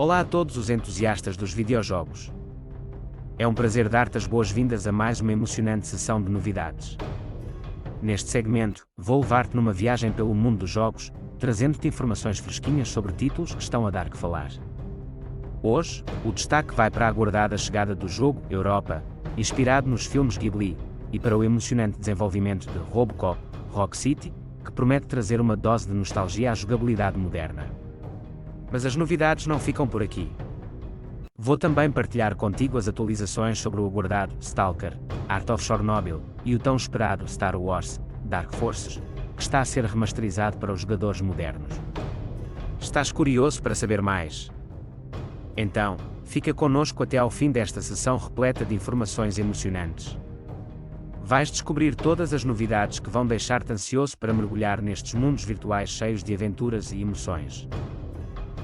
Olá a todos os entusiastas dos videojogos. É um prazer dar-te as boas-vindas a mais uma emocionante sessão de novidades. Neste segmento, vou levar-te numa viagem pelo mundo dos jogos, trazendo-te informações fresquinhas sobre títulos que estão a dar que falar. Hoje, o destaque vai para a aguardada chegada do jogo Europa, inspirado nos filmes Ghibli, e para o emocionante desenvolvimento de Robocop, Rock City, que promete trazer uma dose de nostalgia à jogabilidade moderna. Mas as novidades não ficam por aqui. Vou também partilhar contigo as atualizações sobre o aguardado Stalker, Art of Chernobyl, e o tão esperado Star Wars, Dark Forces, que está a ser remasterizado para os jogadores modernos. Estás curioso para saber mais? Então, fica connosco até ao fim desta sessão repleta de informações emocionantes. Vais descobrir todas as novidades que vão deixar-te ansioso para mergulhar nestes mundos virtuais cheios de aventuras e emoções.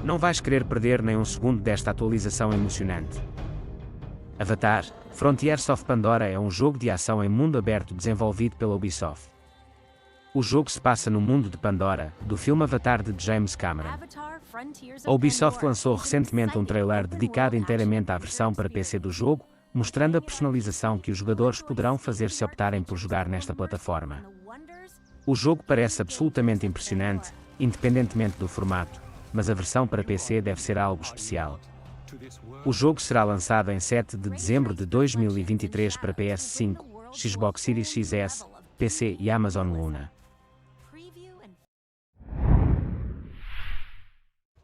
Não vais querer perder nem um segundo desta atualização emocionante. Avatar: Frontiers of Pandora é um jogo de ação em mundo aberto desenvolvido pela Ubisoft. O jogo se passa no mundo de Pandora, do filme Avatar de James Cameron. A Ubisoft lançou recentemente um trailer dedicado inteiramente à versão para PC do jogo, mostrando a personalização que os jogadores poderão fazer se optarem por jogar nesta plataforma. O jogo parece absolutamente impressionante, independentemente do formato, mas a versão para PC deve ser algo especial. O jogo será lançado em 7 de dezembro de 2023 para PS5, Xbox Series XS, PC e Amazon Luna.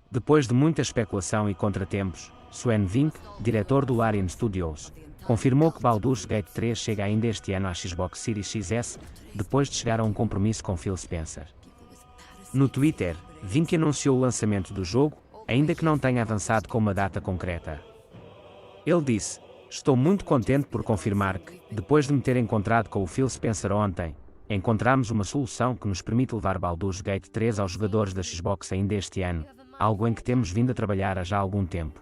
Depois de muita especulação e contratempos, Sven Vink, diretor do Larian Studios, confirmou que Baldur's Gate 3 chega ainda este ano à Xbox Series XS, depois de chegar a um compromisso com Phil Spencer. No Twitter, Vink anunciou o lançamento do jogo, ainda que não tenha avançado com uma data concreta. Ele disse: "Estou muito contente por confirmar que, depois de me ter encontrado com o Phil Spencer ontem, encontramos uma solução que nos permite levar Baldur's Gate 3 aos jogadores da Xbox ainda este ano, algo em que temos vindo a trabalhar há já algum tempo.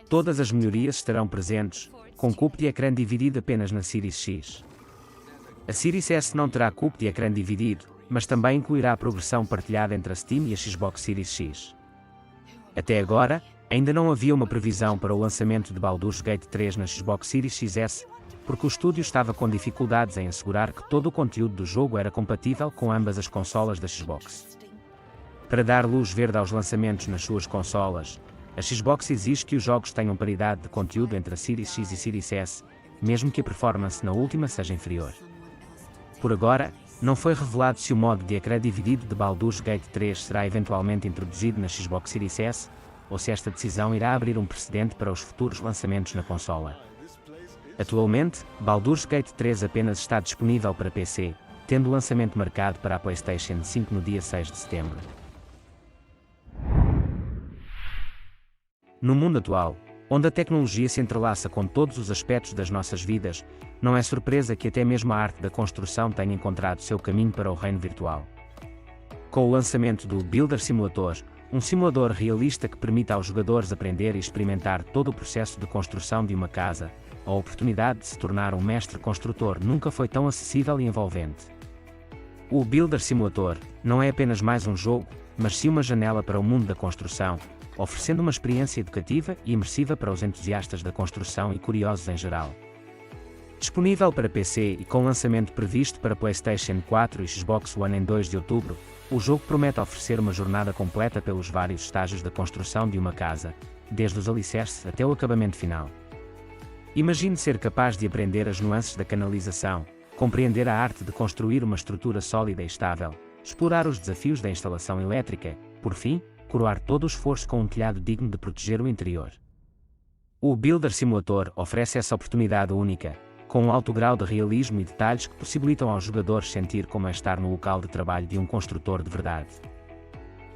Todas as melhorias estarão presentes, com cubo de ecrã dividido apenas na Series X. A Series S não terá cubo de ecrã dividido, mas também incluirá a progressão partilhada entre a Steam e a Xbox Series X. Até agora, ainda não havia uma previsão para o lançamento de Baldur's Gate 3 na Xbox Series XS, porque o estúdio estava com dificuldades em assegurar que todo o conteúdo do jogo era compatível com ambas as consolas da Xbox. Para dar luz verde aos lançamentos nas suas consolas, a Xbox exige que os jogos tenham paridade de conteúdo entre a Series X e Series S, mesmo que a performance na última seja inferior. Por agora, não foi revelado se o modo de ecrã dividido de Baldur's Gate 3 será eventualmente introduzido na Xbox Series S, ou se esta decisão irá abrir um precedente para os futuros lançamentos na consola. Atualmente, Baldur's Gate 3 apenas está disponível para PC, tendo o lançamento marcado para a PlayStation 5 no dia 6 de setembro. No mundo atual, onde a tecnologia se entrelaça com todos os aspectos das nossas vidas, não é surpresa que até mesmo a arte da construção tenha encontrado seu caminho para o reino virtual. Com o lançamento do Builder Simulator, um simulador realista que permite aos jogadores aprender e experimentar todo o processo de construção de uma casa, a oportunidade de se tornar um mestre construtor nunca foi tão acessível e envolvente. O Builder Simulator não é apenas mais um jogo, mas sim uma janela para o mundo da construção, oferecendo uma experiência educativa e imersiva para os entusiastas da construção e curiosos em geral. Disponível para PC e com lançamento previsto para PlayStation 4 e Xbox One em 2 de outubro, o jogo promete oferecer uma jornada completa pelos vários estágios da construção de uma casa, desde os alicerces até o acabamento final. Imagine ser capaz de aprender as nuances da canalização, compreender a arte de construir uma estrutura sólida e estável, explorar os desafios da instalação elétrica, por fim, coroar todo o esforço com um telhado digno de proteger o interior. O Builder Simulator oferece essa oportunidade única, com um alto grau de realismo e detalhes que possibilitam aos jogadores sentir como é estar no local de trabalho de um construtor de verdade.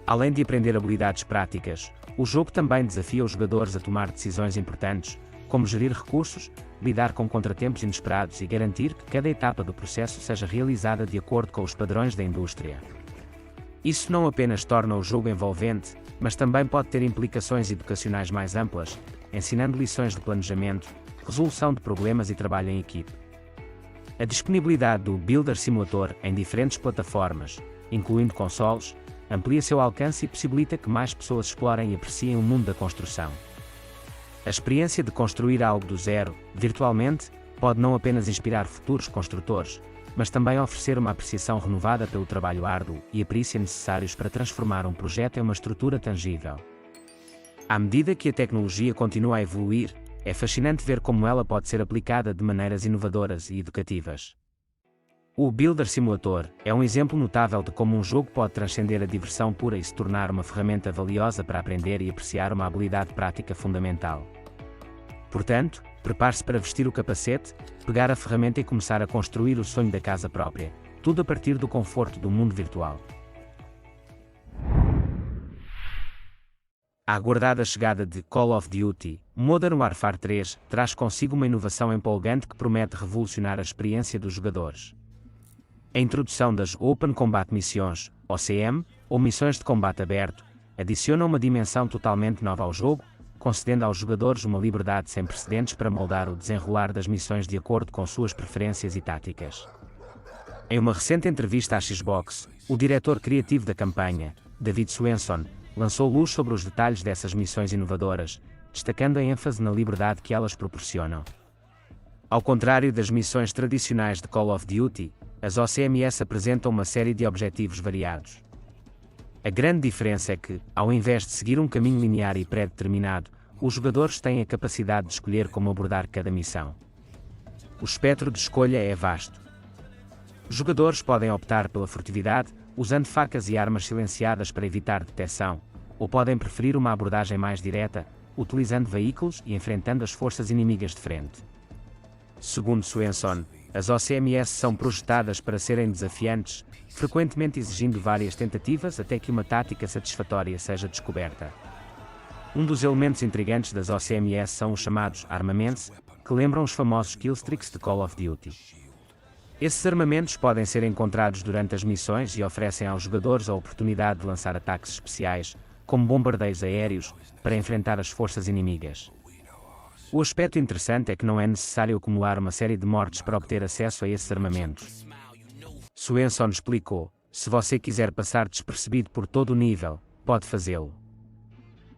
Além de aprender habilidades práticas, o jogo também desafia os jogadores a tomar decisões importantes, como gerir recursos, lidar com contratempos inesperados e garantir que cada etapa do processo seja realizada de acordo com os padrões da indústria. Isso não apenas torna o jogo envolvente, mas também pode ter implicações educacionais mais amplas, ensinando lições de planejamento, resolução de problemas e trabalho em equipe. A disponibilidade do Builder Simulator em diferentes plataformas, incluindo consoles, amplia seu alcance e possibilita que mais pessoas explorem e apreciem o mundo da construção. A experiência de construir algo do zero, virtualmente, pode não apenas inspirar futuros construtores, mas também oferecer uma apreciação renovada pelo trabalho árduo e a perícia necessários para transformar um projeto em uma estrutura tangível. À medida que a tecnologia continua a evoluir, é fascinante ver como ela pode ser aplicada de maneiras inovadoras e educativas. O Builder Simulator é um exemplo notável de como um jogo pode transcender a diversão pura e se tornar uma ferramenta valiosa para aprender e apreciar uma habilidade prática fundamental. Portanto, prepare-se para vestir o capacete, pegar a ferramenta e começar a construir o sonho da casa própria, tudo a partir do conforto do mundo virtual. A aguardada chegada de Call of Duty Modern Warfare 3 traz consigo uma inovação empolgante que promete revolucionar a experiência dos jogadores. A introdução das Open Combat Missions, OCM, ou Missões de Combate Aberto, adiciona uma dimensão totalmente nova ao jogo, concedendo aos jogadores uma liberdade sem precedentes para moldar o desenrolar das missões de acordo com suas preferências e táticas. Em uma recente entrevista à Xbox, o diretor criativo da campanha, David Swenson, lançou luz sobre os detalhes dessas missões inovadoras, destacando a ênfase na liberdade que elas proporcionam. Ao contrário das missões tradicionais de Call of Duty, as OCMS apresentam uma série de objetivos variados. A grande diferença é que, ao invés de seguir um caminho linear e pré-determinado, os jogadores têm a capacidade de escolher como abordar cada missão. O espectro de escolha é vasto. Os jogadores podem optar pela furtividade, usando facas e armas silenciadas para evitar detecção, ou podem preferir uma abordagem mais direta, utilizando veículos e enfrentando as forças inimigas de frente. Segundo Swenson, as OCMS são projetadas para serem desafiantes, frequentemente exigindo várias tentativas até que uma tática satisfatória seja descoberta. Um dos elementos intrigantes das OCMS são os chamados armamentos, que lembram os famosos killstreaks de Call of Duty. Esses armamentos podem ser encontrados durante as missões e oferecem aos jogadores a oportunidade de lançar ataques especiais, como bombardeios aéreos, para enfrentar as forças inimigas. O aspecto interessante é que não é necessário acumular uma série de mortes para obter acesso a esses armamentos. Swenson explicou: se você quiser passar despercebido por todo o nível, pode fazê-lo.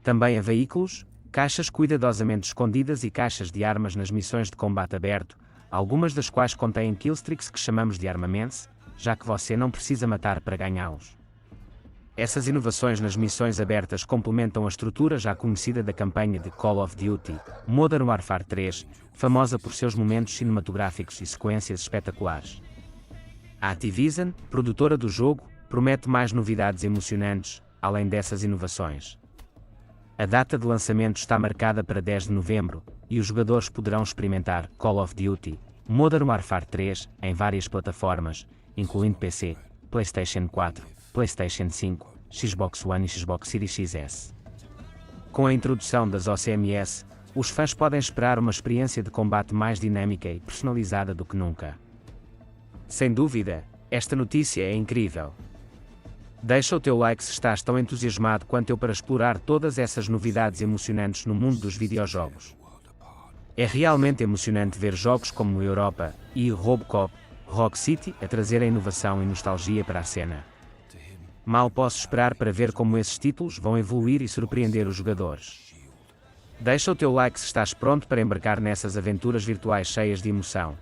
Também há veículos, caixas cuidadosamente escondidas e caixas de armas nas missões de combate aberto, algumas das quais contêm killstreaks que chamamos de armamentos, já que você não precisa matar para ganhá-los. Essas inovações nas missões abertas complementam a estrutura já conhecida da campanha de Call of Duty Modern Warfare 3, famosa por seus momentos cinematográficos e sequências espetaculares. A Activision, produtora do jogo, promete mais novidades emocionantes, além dessas inovações. A data de lançamento está marcada para 10 de novembro, e os jogadores poderão experimentar Call of Duty Modern Warfare 3 em várias plataformas, incluindo PC, PlayStation 4, PlayStation 5, Xbox One e Xbox Series XS. Com a introdução das OCMS, os fãs podem esperar uma experiência de combate mais dinâmica e personalizada do que nunca. Sem dúvida, esta notícia é incrível. Deixa o teu like se estás tão entusiasmado quanto eu para explorar todas essas novidades emocionantes no mundo dos videojogos. É realmente emocionante ver jogos como Europa e Robocop, Rock City a trazerem inovação e nostalgia para a cena. Mal posso esperar para ver como esses títulos vão evoluir e surpreender os jogadores. Deixa o teu like se estás pronto para embarcar nessas aventuras virtuais cheias de emoção.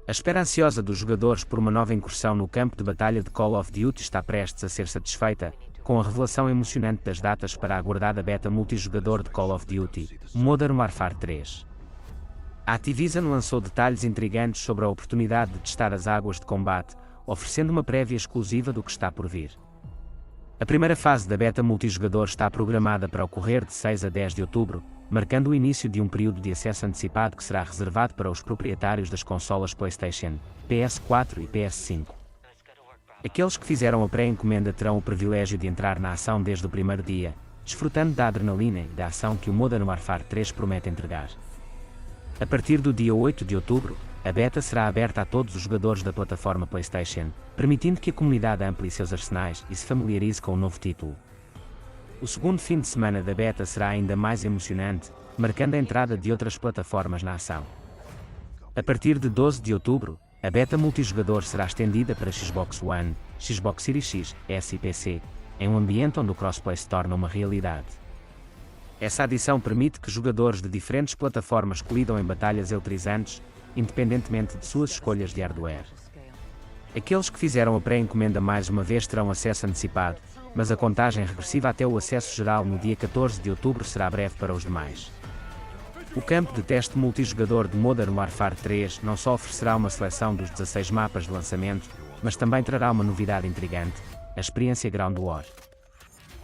A espera ansiosa dos jogadores por uma nova incursão no campo de batalha de Call of Duty está prestes a ser satisfeita, com a revelação emocionante das datas para a aguardada beta multijogador de Call of Duty Modern Warfare 3. A Activision lançou detalhes intrigantes sobre a oportunidade de testar as águas de combate, oferecendo uma prévia exclusiva do que está por vir. A primeira fase da beta multijogador está programada para ocorrer de 6 a 10 de outubro, marcando o início de um período de acesso antecipado que será reservado para os proprietários das consolas PlayStation, PS4 e PS5. Aqueles que fizeram a pré-encomenda terão o privilégio de entrar na ação desde o primeiro dia, desfrutando da adrenalina e da ação que o Modern Warfare 3 promete entregar. A partir do dia 8 de outubro, a beta será aberta a todos os jogadores da plataforma PlayStation, permitindo que a comunidade amplie seus arsenais e se familiarize com o novo título. O segundo fim de semana da beta será ainda mais emocionante, marcando a entrada de outras plataformas na ação. A partir de 12 de outubro, A beta multijogador será estendida para Xbox One, Xbox Series X, S e PC, em um ambiente onde o crossplay se torna uma realidade. Essa adição permite que jogadores de diferentes plataformas colidam em batalhas eletrizantes, independentemente de suas escolhas de hardware. Aqueles que fizeram a pré-encomenda mais uma vez terão acesso antecipado, mas a contagem regressiva até o acesso geral no dia 14 de outubro será breve para os demais. O campo de teste multijogador de Modern Warfare 3 não só oferecerá uma seleção dos 16 mapas de lançamento, mas também trará uma novidade intrigante, a experiência Ground War.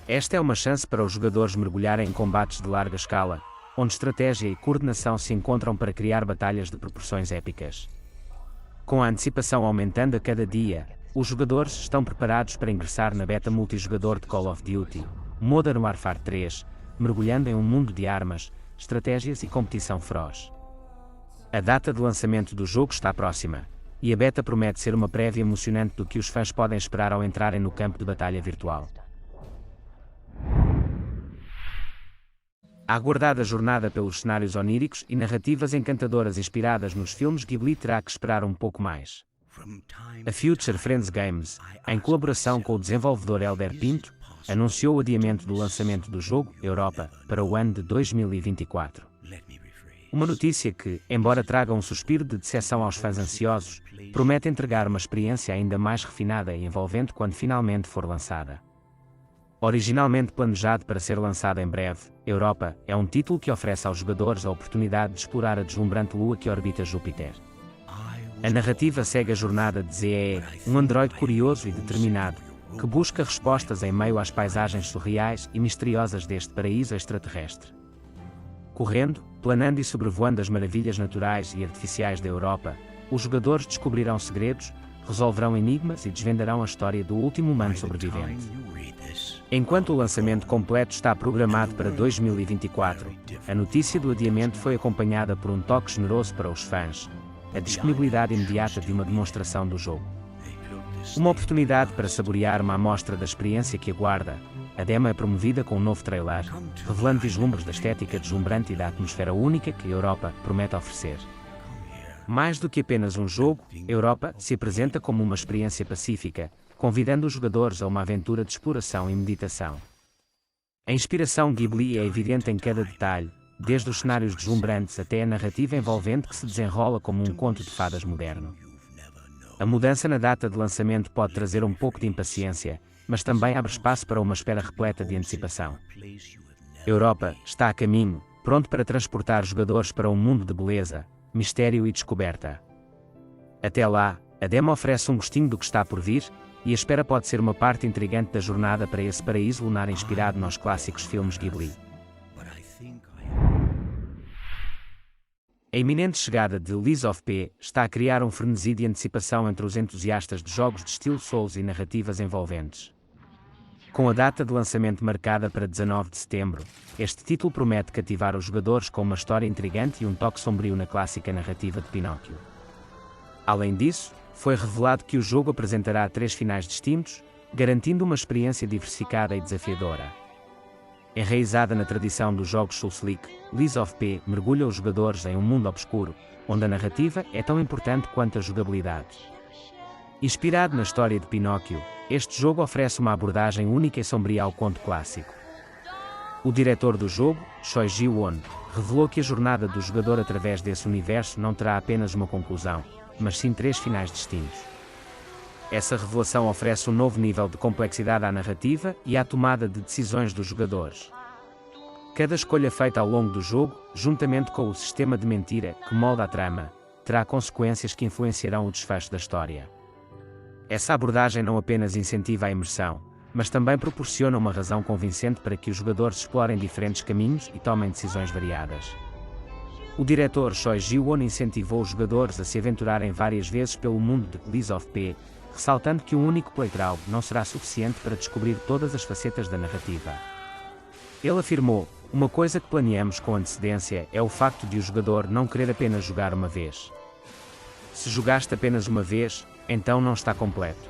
Esta é uma chance para os jogadores mergulharem em combates de larga escala, onde estratégia e coordenação se encontram para criar batalhas de proporções épicas. Com a antecipação aumentando a cada dia, os jogadores estão preparados para ingressar na beta multijogador de Call of Duty, Modern Warfare 3, mergulhando em um mundo de armas, estratégias e competição feroz. A data de lançamento do jogo está próxima, e a beta promete ser uma prévia emocionante do que os fãs podem esperar ao entrarem no campo de batalha virtual. A aguardada jornada pelos cenários oníricos e narrativas encantadoras inspiradas nos filmes Ghibli terá que esperar um pouco mais. A Future Friends Games, em colaboração com o desenvolvedor Helder Pinto, anunciou o adiamento do lançamento do jogo, Europa, para o ano de 2024. Uma notícia que, embora traga um suspiro de decepção aos fãs ansiosos, promete entregar uma experiência ainda mais refinada e envolvente quando finalmente for lançada. Originalmente planejado para ser lançado em breve, Europa é um título que oferece aos jogadores a oportunidade de explorar a deslumbrante lua que orbita Júpiter. A narrativa segue a jornada de Zee, um androide curioso e determinado, que busca respostas em meio às paisagens surreais e misteriosas deste paraíso extraterrestre. Correndo, planando e sobrevoando as maravilhas naturais e artificiais da Europa, os jogadores descobrirão segredos, resolverão enigmas e desvendarão a história do último humano sobrevivente. Enquanto o lançamento completo está programado para 2024, a notícia do adiamento foi acompanhada por um toque generoso para os fãs, a disponibilidade imediata de uma demonstração do jogo. Uma oportunidade para saborear uma amostra da experiência que aguarda, a demo é promovida com um novo trailer, revelando vislumbres da estética deslumbrante e da atmosfera única que a Europa promete oferecer. Mais do que apenas um jogo, Europa se apresenta como uma experiência pacífica, convidando os jogadores a uma aventura de exploração e meditação. A inspiração Ghibli é evidente em cada detalhe, desde os cenários deslumbrantes até a narrativa envolvente que se desenrola como um conto de fadas moderno. A mudança na data de lançamento pode trazer um pouco de impaciência, mas também abre espaço para uma espera repleta de antecipação. Europa está a caminho, pronto para transportar jogadores para um mundo de beleza, mistério e descoberta. Até lá, a demo oferece um gostinho do que está por vir, e a espera pode ser uma parte intrigante da jornada para esse paraíso lunar inspirado nos clássicos filmes Ghibli. A iminente chegada de Lies of P está a criar um frenesi de antecipação entre os entusiastas de jogos de estilo Souls e narrativas envolventes. Com a data de lançamento marcada para 19 de setembro, este título promete cativar os jogadores com uma história intrigante e um toque sombrio na clássica narrativa de Pinóquio. Além disso, foi revelado que o jogo apresentará 3 finais distintos, garantindo uma experiência diversificada e desafiadora. Enraizada na tradição dos jogos Souls-like, Lies of P mergulha os jogadores em um mundo obscuro, onde a narrativa é tão importante quanto a jogabilidade. Inspirado na história de Pinóquio, este jogo oferece uma abordagem única e sombria ao conto clássico. O diretor do jogo, Choi Ji-won, revelou que a jornada do jogador através desse universo não terá apenas uma conclusão, mas sim 3 finais distintos. Essa revelação oferece um novo nível de complexidade à narrativa e à tomada de decisões dos jogadores. Cada escolha feita ao longo do jogo, juntamente com o sistema de mentira que molda a trama, terá consequências que influenciarão o desfecho da história. Essa abordagem não apenas incentiva a imersão, mas também proporciona uma razão convincente para que os jogadores explorem diferentes caminhos e tomem decisões variadas. O diretor Choi Ji-won incentivou os jogadores a se aventurarem várias vezes pelo mundo de Lies of P, ressaltando que um único playthrough não será suficiente para descobrir todas as facetas da narrativa. Ele afirmou: "Uma coisa que planeamos com antecedência é o facto de o jogador não querer apenas jogar uma vez. Se jogaste apenas uma vez, então não está completo.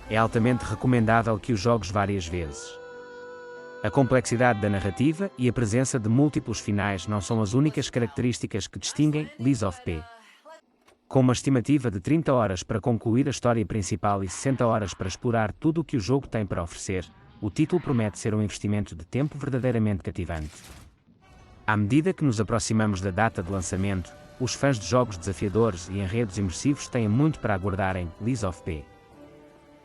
É altamente recomendável que o jogues várias vezes." A complexidade da narrativa e a presença de múltiplos finais não são as únicas características que distinguem Lies of P. Com uma estimativa de 30 horas para concluir a história principal e 60 horas para explorar tudo o que o jogo tem para oferecer, o título promete ser um investimento de tempo verdadeiramente cativante. À medida que nos aproximamos da data de lançamento, os fãs de jogos desafiadores e enredos imersivos têm muito para aguardar em Lies of P.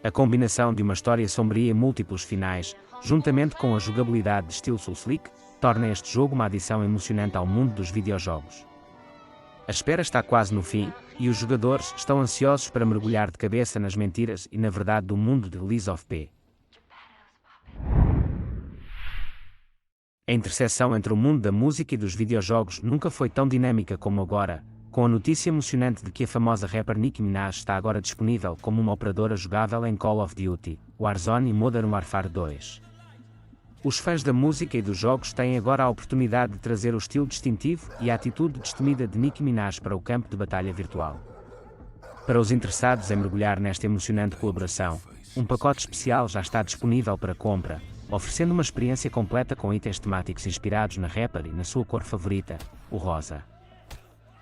A combinação de uma história sombria e múltiplos finais, juntamente com a jogabilidade de estilo Souls-like, torna este jogo uma adição emocionante ao mundo dos videojogos. A espera está quase no fim, e os jogadores estão ansiosos para mergulhar de cabeça nas mentiras e na verdade do mundo de Lies of P. A interseção entre o mundo da música e dos videojogos nunca foi tão dinâmica como agora, com a notícia emocionante de que a famosa rapper Nicki Minaj está agora disponível como uma operadora jogável em Call of Duty, Warzone e Modern Warfare 2. Os fãs da música e dos jogos têm agora a oportunidade de trazer o estilo distintivo e a atitude destemida de Nicki Minaj para o campo de batalha virtual. Para os interessados em mergulhar nesta emocionante colaboração, um pacote especial já está disponível para compra, oferecendo uma experiência completa com itens temáticos inspirados na rapper e na sua cor favorita, o rosa.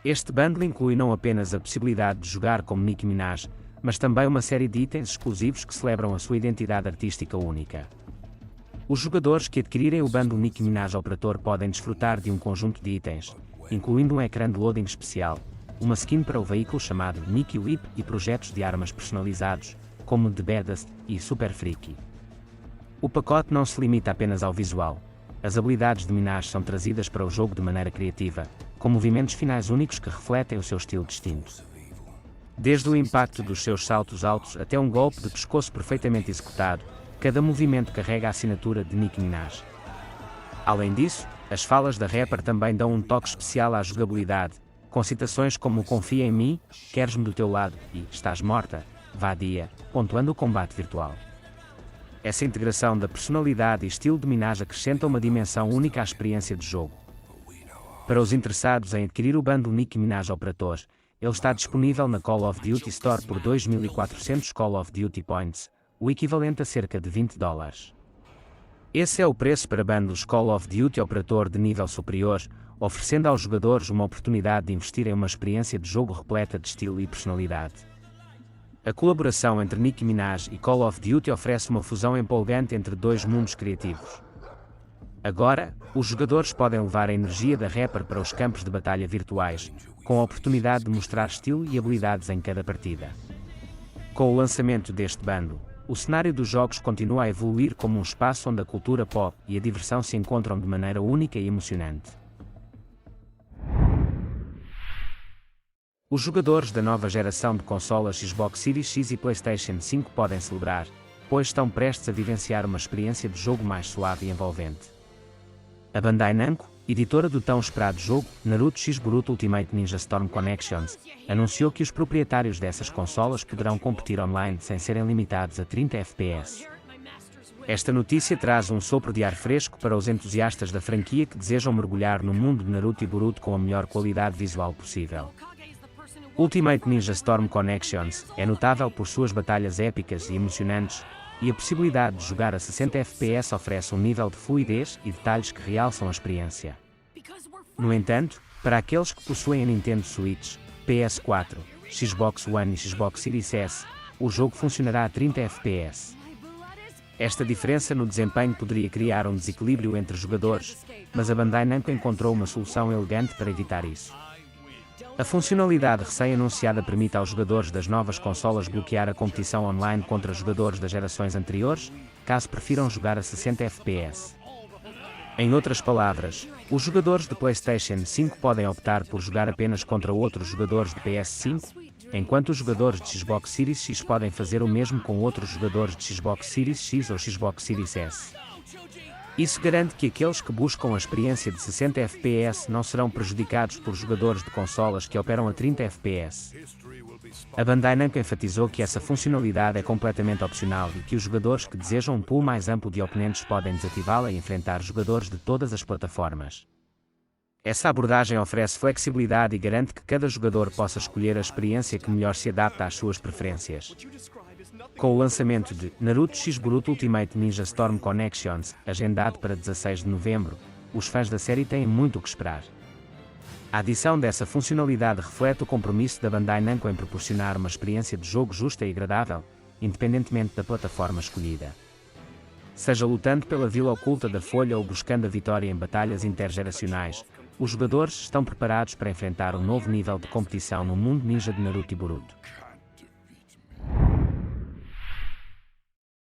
Este bundle inclui não apenas a possibilidade de jogar como Nicki Minaj, mas também uma série de itens exclusivos que celebram a sua identidade artística única. Os jogadores que adquirirem o bundle Nicki Minaj Operator podem desfrutar de um conjunto de itens, incluindo um ecrã de loading especial, uma skin para o veículo chamado Nicki Whip e projetos de armas personalizados, como The Baddest e Super Freaky. O pacote não se limita apenas ao visual. As habilidades de Minaj são trazidas para o jogo de maneira criativa, com movimentos finais únicos que refletem o seu estilo distinto. Desde o impacto dos seus saltos altos até um golpe de pescoço perfeitamente executado, cada movimento carrega a assinatura de Nicki Minaj. Além disso, as falas da rapper também dão um toque especial à jogabilidade, com citações como "Confia em mim", "Queres-me do teu lado" e "Estás morta", "Vadia", pontuando o combate virtual. Essa integração da personalidade e estilo de Minaj acrescenta uma dimensão única à experiência de jogo. Para os interessados em adquirir o bundle Nicki Minaj Operator, ele está disponível na Call of Duty Store por 2.400 Call of Duty Points, o equivalente a cerca de $20. Esse é o preço para bundles Call of Duty Operator de nível superior, oferecendo aos jogadores uma oportunidade de investir em uma experiência de jogo repleta de estilo e personalidade. A colaboração entre Nicki Minaj e Call of Duty oferece uma fusão empolgante entre dois mundos criativos. Agora, os jogadores podem levar a energia da rapper para os campos de batalha virtuais, com a oportunidade de mostrar estilo e habilidades em cada partida. Com o lançamento deste bundle, o cenário dos jogos continua a evoluir como um espaço onde a cultura pop e a diversão se encontram de maneira única e emocionante. Os jogadores da nova geração de consolas Xbox Series X e PlayStation 5 podem celebrar, pois estão prestes a vivenciar uma experiência de jogo mais suave e envolvente. A Bandai Namco, editora do tão esperado jogo Naruto X Boruto Ultimate Ninja Storm Connections, anunciou que os proprietários dessas consolas poderão competir online sem serem limitados a 30 FPS. Esta notícia traz um sopro de ar fresco para os entusiastas da franquia que desejam mergulhar no mundo de Naruto e Boruto com a melhor qualidade visual possível. Ultimate Ninja Storm Connections é notável por suas batalhas épicas e emocionantes, e a possibilidade de jogar a 60 FPS oferece um nível de fluidez e detalhes que realçam a experiência. No entanto, para aqueles que possuem a Nintendo Switch, PS4, Xbox One e Xbox Series S, o jogo funcionará a 30 FPS. Esta diferença no desempenho poderia criar um desequilíbrio entre jogadores, mas a Bandai Namco encontrou uma solução elegante para evitar isso. A funcionalidade recém-anunciada permite aos jogadores das novas consolas bloquear a competição online contra jogadores das gerações anteriores, caso prefiram jogar a 60 FPS. Em outras palavras, os jogadores de PlayStation 5 podem optar por jogar apenas contra outros jogadores de PS5, enquanto os jogadores de Xbox Series X podem fazer o mesmo com outros jogadores de Xbox Series X ou Xbox Series S. Isso garante que aqueles que buscam a experiência de 60 FPS não serão prejudicados por jogadores de consolas que operam a 30 FPS. A Bandai Namco enfatizou que essa funcionalidade é completamente opcional e que os jogadores que desejam um pool mais amplo de oponentes podem desativá-la e enfrentar jogadores de todas as plataformas. Essa abordagem oferece flexibilidade e garante que cada jogador possa escolher a experiência que melhor se adapta às suas preferências. Com o lançamento de Naruto X Boruto Ultimate Ninja Storm Connections, agendado para 16 de novembro, os fãs da série têm muito o que esperar. A adição dessa funcionalidade reflete o compromisso da Bandai Namco em proporcionar uma experiência de jogo justa e agradável, independentemente da plataforma escolhida. Seja lutando pela Vila Oculta da Folha ou buscando a vitória em batalhas intergeracionais, os jogadores estão preparados para enfrentar um novo nível de competição no mundo ninja de Naruto e Boruto.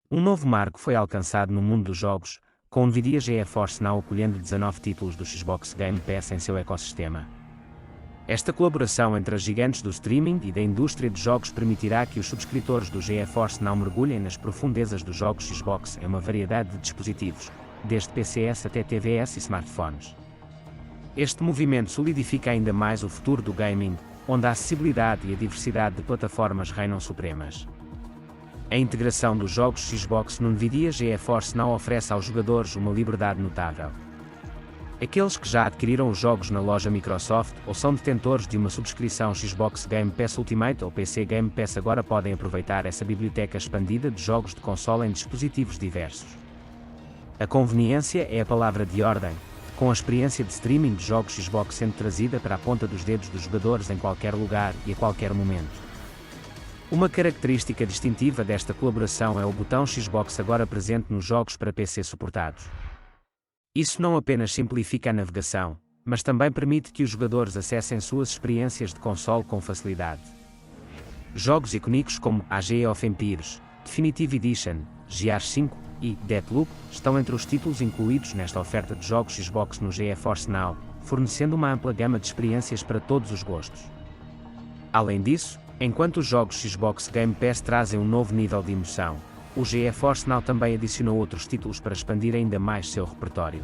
Um novo marco foi alcançado no mundo dos jogos, com o Nvidia GeForce Now acolhendo 19 títulos do Xbox Game Pass em seu ecossistema. Esta colaboração entre as gigantes do streaming e da indústria de jogos permitirá que os subscritores do GeForce Now mergulhem nas profundezas dos jogos Xbox em uma variedade de dispositivos, desde PCs até TVs e smartphones. Este movimento solidifica ainda mais o futuro do gaming, onde a acessibilidade e a diversidade de plataformas reinam supremas. A integração dos jogos Xbox no Nvidia GeForce Now oferece aos jogadores uma liberdade notável. Aqueles que já adquiriram os jogos na loja Microsoft ou são detentores de uma subscrição Xbox Game Pass Ultimate ou PC Game Pass agora podem aproveitar essa biblioteca expandida de jogos de console em dispositivos diversos. A conveniência é a palavra de ordem, com a experiência de streaming de jogos Xbox sendo trazida para a ponta dos dedos dos jogadores em qualquer lugar e a qualquer momento. Uma característica distintiva desta colaboração é o botão Xbox agora presente nos jogos para PC suportados. Isso não apenas simplifica a navegação, mas também permite que os jogadores acessem suas experiências de console com facilidade. Jogos icónicos como Age of Empires, Definitive Edition, Gear 5 e Deathloop estão entre os títulos incluídos nesta oferta de jogos Xbox no GeForce Now, fornecendo uma ampla gama de experiências para todos os gostos. Além disso, enquanto os jogos Xbox Game Pass trazem um novo nível de emoção, o GeForce Now também adicionou outros títulos para expandir ainda mais seu repertório.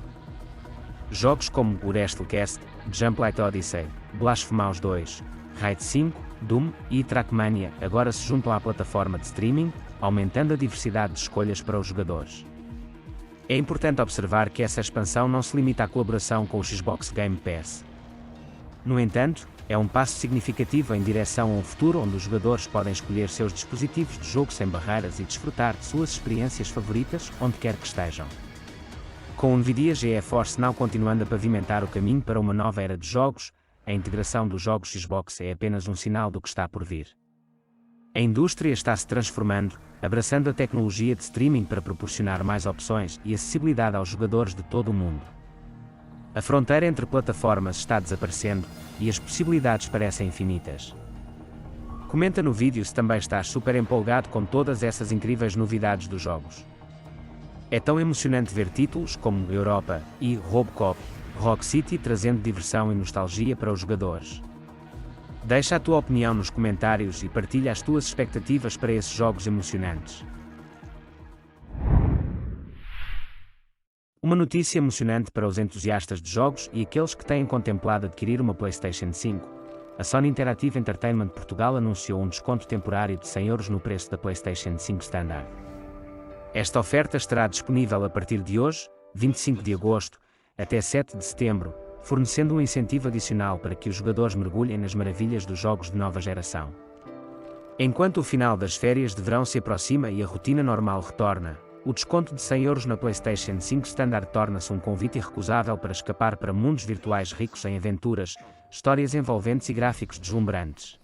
Jogos como o WrestleCast, Jump Light Odyssey, Blasphemous 2, Raid 5, Doom e Trackmania agora se juntam à plataforma de streaming, aumentando a diversidade de escolhas para os jogadores. É importante observar que essa expansão não se limita à colaboração com o Xbox Game Pass. No entanto, é um passo significativo em direção a um futuro onde os jogadores podem escolher seus dispositivos de jogo sem barreiras e desfrutar de suas experiências favoritas onde quer que estejam. Com o Nvidia GeForce Now continuando a pavimentar o caminho para uma nova era de jogos, a integração dos jogos Xbox é apenas um sinal do que está por vir. A indústria está se transformando, abraçando a tecnologia de streaming para proporcionar mais opções e acessibilidade aos jogadores de todo o mundo. A fronteira entre plataformas está desaparecendo, e as possibilidades parecem infinitas. Comenta no vídeo se também estás super empolgado com todas essas incríveis novidades dos jogos. É tão emocionante ver títulos como Europa e Robocop, Rock City trazendo diversão e nostalgia para os jogadores. Deixa a tua opinião nos comentários e partilha as tuas expectativas para esses jogos emocionantes. Uma notícia emocionante para os entusiastas de jogos e aqueles que têm contemplado adquirir uma PlayStation 5. A Sony Interactive Entertainment Portugal anunciou um desconto temporário de 100 € no preço da PlayStation 5 Standard. Esta oferta estará disponível a partir de hoje, 25 de agosto, até 7 de setembro, fornecendo um incentivo adicional para que os jogadores mergulhem nas maravilhas dos jogos de nova geração. Enquanto o final das férias de verão se aproxima e a rotina normal retorna, o desconto de 100 € na PlayStation 5 Standard torna-se um convite irrecusável para escapar para mundos virtuais ricos em aventuras, histórias envolventes e gráficos deslumbrantes.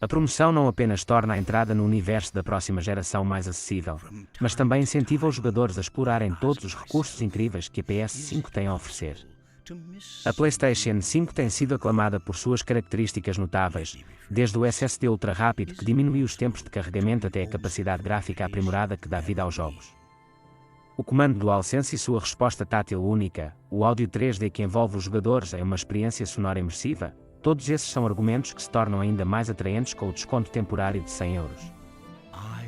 A promoção não apenas torna a entrada no universo da próxima geração mais acessível, mas também incentiva os jogadores a explorarem todos os recursos incríveis que a PS5 tem a oferecer. A PlayStation 5 tem sido aclamada por suas características notáveis, desde o SSD ultra rápido que diminui os tempos de carregamento até a capacidade gráfica aprimorada que dá vida aos jogos. O comando DualSense e sua resposta tátil única, o áudio 3D que envolve os jogadores em uma experiência sonora imersiva, todos esses são argumentos que se tornam ainda mais atraentes com o desconto temporário de 100 €.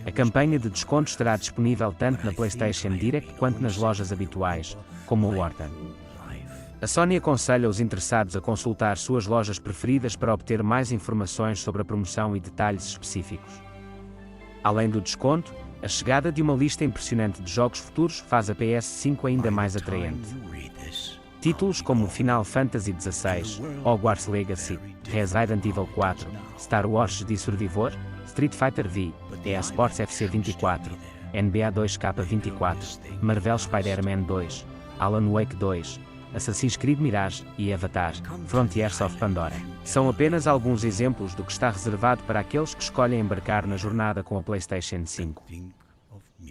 A campanha de desconto estará disponível tanto na PlayStation Direct quanto nas lojas habituais, como o Orton. A Sony aconselha os interessados a consultar suas lojas preferidas para obter mais informações sobre a promoção e detalhes específicos. Além do desconto, a chegada de uma lista impressionante de jogos futuros faz a PS5 ainda mais atraente. Títulos como Final Fantasy XVI, Hogwarts Legacy, Resident Evil 4, Star Wars Jedi Survivor, Street Fighter V, EA Sports FC 24, NBA 2K24, Marvel Spider-Man 2, Alan Wake 2, Assassin's Creed Mirage e Avatar: Frontiers of Pandora. São apenas alguns exemplos do que está reservado para aqueles que escolhem embarcar na jornada com a PlayStation 5.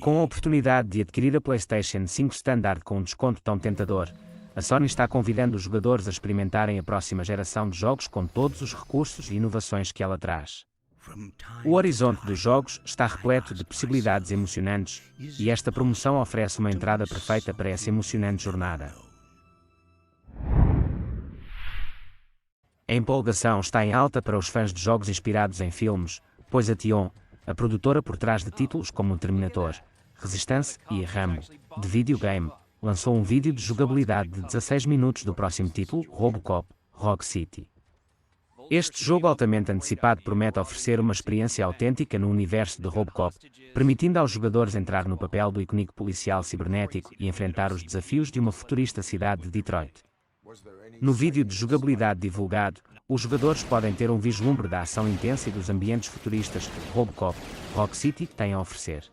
Com a oportunidade de adquirir a PlayStation 5 Standard com um desconto tão tentador, a Sony está convidando os jogadores a experimentarem a próxima geração de jogos com todos os recursos e inovações que ela traz. O horizonte dos jogos está repleto de possibilidades emocionantes, e esta promoção oferece uma entrada perfeita para essa emocionante jornada. A empolgação está em alta para os fãs de jogos inspirados em filmes, pois a Tion, a produtora por trás de títulos como Terminator, Resistance e Rambo, de videogame, lançou um vídeo de jogabilidade de 16 minutos do próximo título, Robocop: Rogue City. Este jogo altamente antecipado promete oferecer uma experiência autêntica no universo de Robocop, permitindo aos jogadores entrar no papel do icônico policial cibernético e enfrentar os desafios de uma futurista cidade de Detroit. No vídeo de jogabilidade divulgado, os jogadores podem ter um vislumbre da ação intensa e dos ambientes futuristas que Robocop: Rogue City tem a oferecer.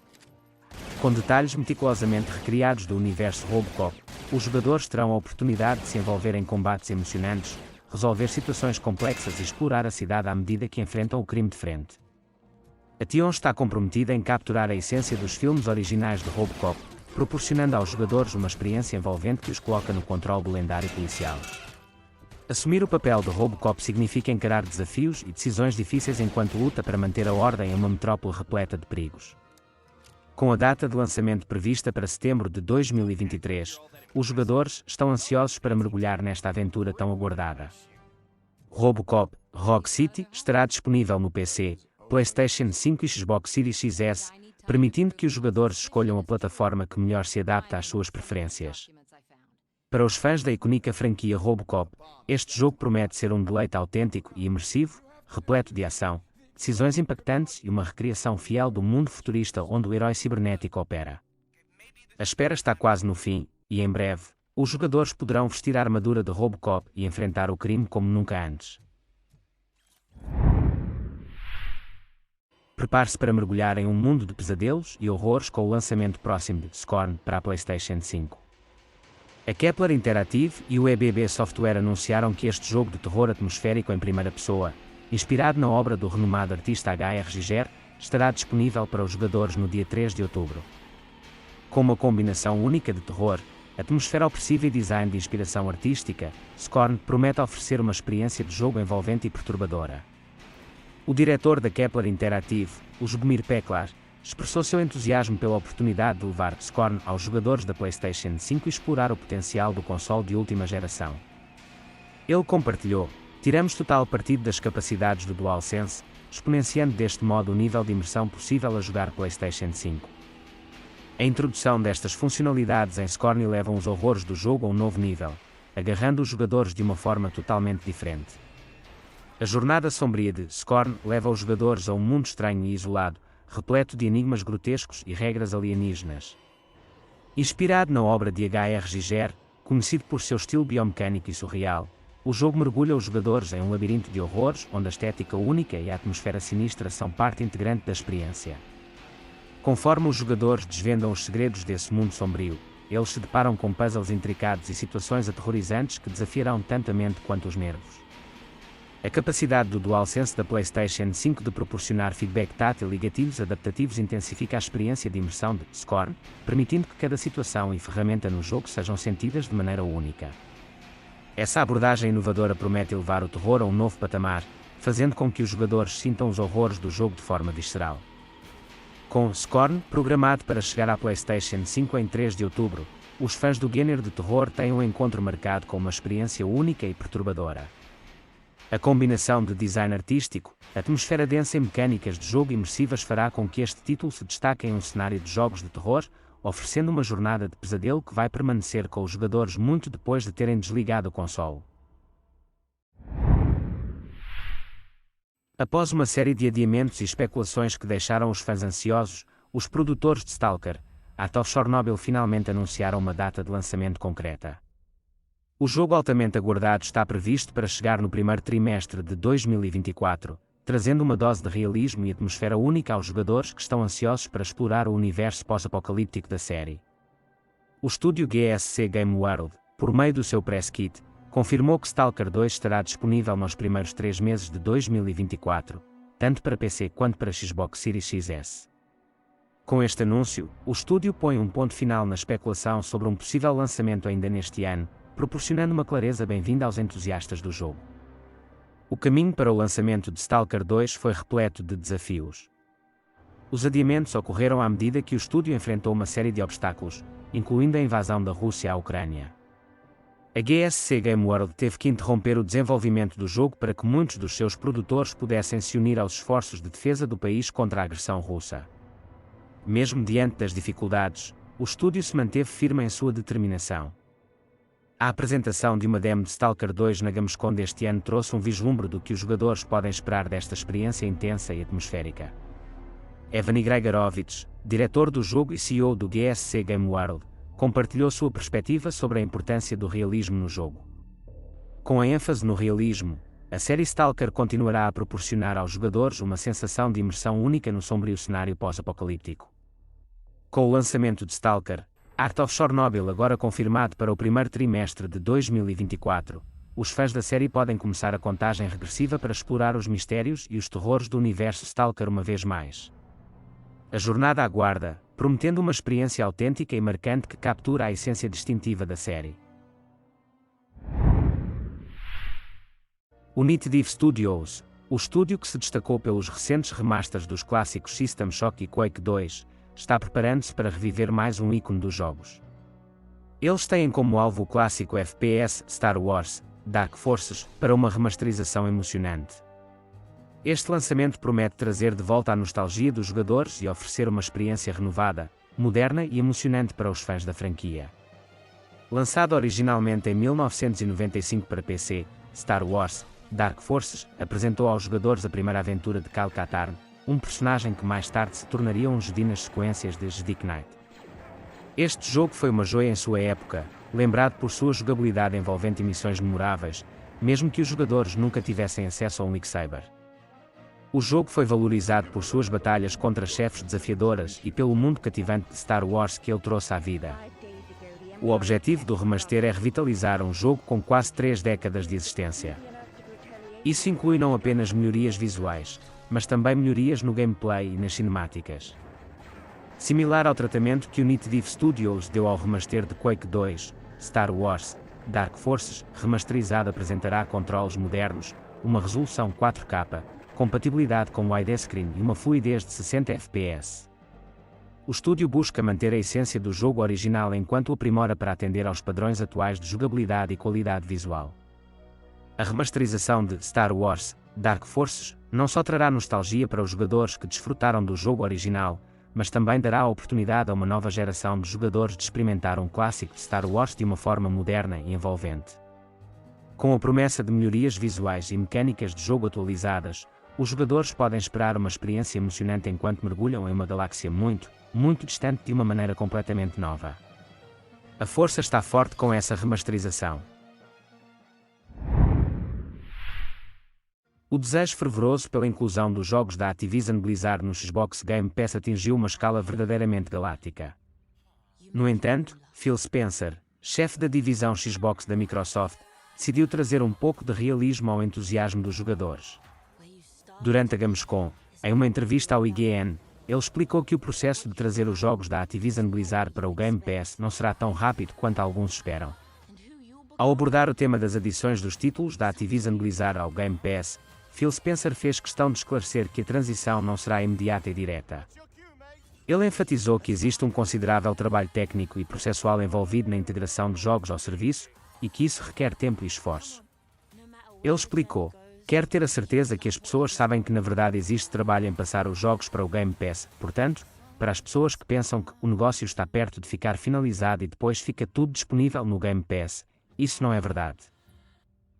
Com detalhes meticulosamente recriados do universo Robocop, os jogadores terão a oportunidade de se envolver em combates emocionantes, resolver situações complexas e explorar a cidade à medida que enfrentam o crime de frente. A Tion está comprometida em capturar a essência dos filmes originais de Robocop, proporcionando aos jogadores uma experiência envolvente que os coloca no controle do lendário policial. Assumir o papel de Robocop significa encarar desafios e decisões difíceis enquanto luta para manter a ordem em uma metrópole repleta de perigos. Com a data de lançamento prevista para setembro de 2023, os jogadores estão ansiosos para mergulhar nesta aventura tão aguardada. Robocop: Rogue City estará disponível no PC, PlayStation 5 e Xbox Series XS, permitindo que os jogadores escolham a plataforma que melhor se adapta às suas preferências. Para os fãs da icônica franquia Robocop, este jogo promete ser um deleite autêntico e imersivo, repleto de ação, decisões impactantes e uma recriação fiel do mundo futurista onde o herói cibernético opera. A espera está quase no fim, e em breve, os jogadores poderão vestir a armadura de Robocop e enfrentar o crime como nunca antes. Prepare-se para mergulhar em um mundo de pesadelos e horrores com o lançamento próximo de Scorn para a PlayStation 5. A Kepler Interactive e o EBB Software anunciaram que este jogo de terror atmosférico em primeira pessoa, inspirado na obra do renomado artista H.R. Giger, estará disponível para os jogadores no dia 3 de outubro. Com uma combinação única de terror, atmosfera opressiva e design de inspiração artística, Scorn promete oferecer uma experiência de jogo envolvente e perturbadora. O diretor da Kepler Interactive, o Jugomir Peklar, expressou seu entusiasmo pela oportunidade de levar Scorn aos jogadores da PlayStation 5 e explorar o potencial do console de última geração. Ele compartilhou: "Tiramos total partido das capacidades do DualSense, exponenciando deste modo o nível de imersão possível a jogar PlayStation 5. A introdução destas funcionalidades em Scorn eleva os horrores do jogo a um novo nível, agarrando os jogadores de uma forma totalmente diferente. A jornada sombria de Scorn leva os jogadores a um mundo estranho e isolado, repleto de enigmas grotescos e regras alienígenas. Inspirado na obra de H.R. Giger, conhecido por seu estilo biomecânico e surreal, o jogo mergulha os jogadores em um labirinto de horrores onde a estética única e a atmosfera sinistra são parte integrante da experiência. Conforme os jogadores desvendam os segredos desse mundo sombrio, eles se deparam com puzzles intricados e situações aterrorizantes que desafiarão tanto a mente quanto os nervos. A capacidade do DualSense da PlayStation 5 de proporcionar feedback tátil e gatilhos adaptativos intensifica a experiência de imersão de Scorn, permitindo que cada situação e ferramenta no jogo sejam sentidas de maneira única. Essa abordagem inovadora promete elevar o terror a um novo patamar, fazendo com que os jogadores sintam os horrores do jogo de forma visceral. Com Scorn programado para chegar à PlayStation 5 em 3 de outubro, os fãs do gênero de terror têm um encontro marcado com uma experiência única e perturbadora. A combinação de design artístico, atmosfera densa e mecânicas de jogo imersivas fará com que este título se destaque em um cenário de jogos de terror, oferecendo uma jornada de pesadelo que vai permanecer com os jogadores muito depois de terem desligado o console. Após uma série de adiamentos e especulações que deixaram os fãs ansiosos, os produtores de Stalker, Art of Chernobyl finalmente anunciaram uma data de lançamento concreta. O jogo altamente aguardado está previsto para chegar no primeiro trimestre de 2024, trazendo uma dose de realismo e atmosfera única aos jogadores que estão ansiosos para explorar o universo pós-apocalíptico da série. O estúdio GSC Game World, por meio do seu press kit, confirmou que Stalker 2 estará disponível nos primeiros 3 meses de 2024, tanto para PC quanto para Xbox Series XS. Com este anúncio, o estúdio põe um ponto final na especulação sobre um possível lançamento ainda neste ano, proporcionando uma clareza bem-vinda aos entusiastas do jogo. O caminho para o lançamento de Stalker 2 foi repleto de desafios. Os adiamentos ocorreram à medida que o estúdio enfrentou uma série de obstáculos, incluindo a invasão da Rússia à Ucrânia. A GSC Game World teve que interromper o desenvolvimento do jogo para que muitos dos seus produtores pudessem se unir aos esforços de defesa do país contra a agressão russa. Mesmo diante das dificuldades, o estúdio se manteve firme em sua determinação. A apresentação de uma demo de Stalker 2 na Gamescom deste ano trouxe um vislumbre do que os jogadores podem esperar desta experiência intensa e atmosférica. Evgeny Grigorovich, diretor do jogo e CEO do GSC Game World, compartilhou sua perspectiva sobre a importância do realismo no jogo. Com a ênfase no realismo, a série Stalker continuará a proporcionar aos jogadores uma sensação de imersão única no sombrio cenário pós-apocalíptico. Com o lançamento de Stalker, Art of Chernobyl agora confirmado para o primeiro trimestre de 2024, os fãs da série podem começar a contagem regressiva para explorar os mistérios e os terrores do universo Stalker uma vez mais. A jornada aguarda, prometendo uma experiência autêntica e marcante que captura a essência distintiva da série. O NetEase Studios, o estúdio que se destacou pelos recentes remasters dos clássicos System Shock e Quake 2, está preparando-se para reviver mais um ícone dos jogos. Eles têm como alvo o clássico FPS Star Wars, Dark Forces, para uma remasterização emocionante. Este lançamento promete trazer de volta a nostalgia dos jogadores e oferecer uma experiência renovada, moderna e emocionante para os fãs da franquia. Lançado originalmente em 1995 para PC, Star Wars, Dark Forces apresentou aos jogadores a primeira aventura de Kyle Katarn, um personagem que mais tarde se tornaria um Jedi nas sequências de Jedi Knight. Este jogo foi uma joia em sua época, lembrado por sua jogabilidade envolvente e missões memoráveis, mesmo que os jogadores nunca tivessem acesso a um lightsaber. O jogo foi valorizado por suas batalhas contra chefes desafiadoras e pelo mundo cativante de Star Wars que ele trouxe à vida. O objetivo do remaster é revitalizar um jogo com quase 3 décadas de existência. Isso inclui não apenas melhorias visuais, mas também melhorias no gameplay e nas cinemáticas. Similar ao tratamento que o NetEase Studios deu ao remaster de Quake 2, Star Wars, Dark Forces remasterizado apresentará controles modernos, uma resolução 4K, compatibilidade com widescreen e uma fluidez de 60 FPS. O estúdio busca manter a essência do jogo original enquanto o aprimora para atender aos padrões atuais de jogabilidade e qualidade visual. A remasterização de Star Wars, Dark Forces não só trará nostalgia para os jogadores que desfrutaram do jogo original, mas também dará a oportunidade a uma nova geração de jogadores de experimentar um clássico de Star Wars de uma forma moderna e envolvente. Com a promessa de melhorias visuais e mecânicas de jogo atualizadas, os jogadores podem esperar uma experiência emocionante enquanto mergulham em uma galáxia muito, muito distante de uma maneira completamente nova. A força está forte com essa remasterização. O desejo fervoroso pela inclusão dos jogos da Activision Blizzard no Xbox Game Pass atingiu uma escala verdadeiramente galáctica. No entanto, Phil Spencer, chefe da divisão Xbox da Microsoft, decidiu trazer um pouco de realismo ao entusiasmo dos jogadores. Durante a Gamescom, em uma entrevista ao IGN, ele explicou que o processo de trazer os jogos da Activision Blizzard para o Game Pass não será tão rápido quanto alguns esperam. Ao abordar o tema das adições dos títulos da Activision Blizzard ao Game Pass, Phil Spencer fez questão de esclarecer que a transição não será imediata e direta. Ele enfatizou que existe um considerável trabalho técnico e processual envolvido na integração de jogos ao serviço, e que isso requer tempo e esforço. Ele explicou: quero ter a certeza que as pessoas sabem que na verdade existe trabalho em passar os jogos para o Game Pass, portanto, para as pessoas que pensam que o negócio está perto de ficar finalizado e depois fica tudo disponível no Game Pass, isso não é verdade.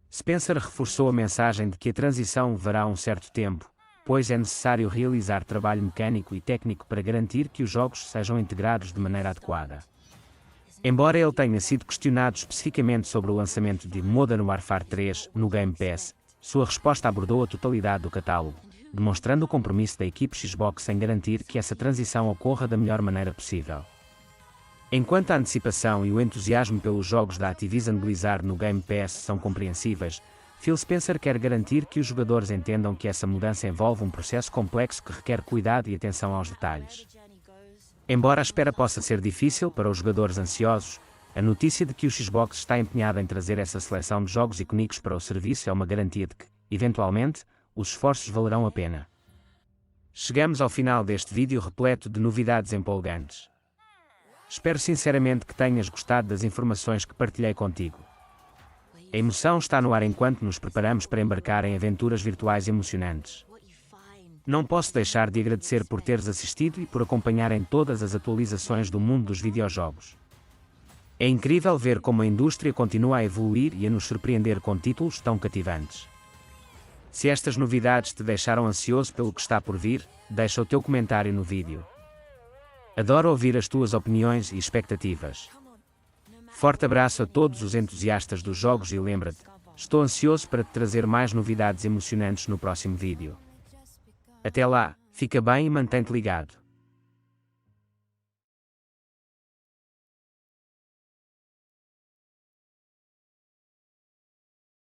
Spencer reforçou a mensagem de que a transição levará um certo tempo, pois é necessário realizar trabalho mecânico e técnico para garantir que os jogos sejam integrados de maneira adequada. Embora ele tenha sido questionado especificamente sobre o lançamento de Modern Warfare 3 no Game Pass, sua resposta abordou a totalidade do catálogo, demonstrando o compromisso da equipe Xbox em garantir que essa transição ocorra da melhor maneira possível. Enquanto a antecipação e o entusiasmo pelos jogos da Activision Blizzard no Game Pass são compreensíveis, Phil Spencer quer garantir que os jogadores entendam que essa mudança envolve um processo complexo que requer cuidado e atenção aos detalhes. Embora a espera possa ser difícil para os jogadores ansiosos, a notícia de que o Xbox está empenhado em trazer essa seleção de jogos icónicos para o serviço é uma garantia de que, eventualmente, os esforços valerão a pena. Chegamos ao final deste vídeo repleto de novidades empolgantes. Espero sinceramente que tenhas gostado das informações que partilhei contigo. A emoção está no ar enquanto nos preparamos para embarcar em aventuras virtuais emocionantes. Não posso deixar de agradecer por teres assistido e por acompanharem todas as atualizações do mundo dos videojogos. É incrível ver como a indústria continua a evoluir e a nos surpreender com títulos tão cativantes. Se estas novidades te deixaram ansioso pelo que está por vir, deixa o teu comentário no vídeo. Adoro ouvir as tuas opiniões e expectativas. Forte abraço a todos os entusiastas dos jogos e lembra-te, estou ansioso para te trazer mais novidades emocionantes no próximo vídeo. Até lá, fica bem e mantém-te ligado.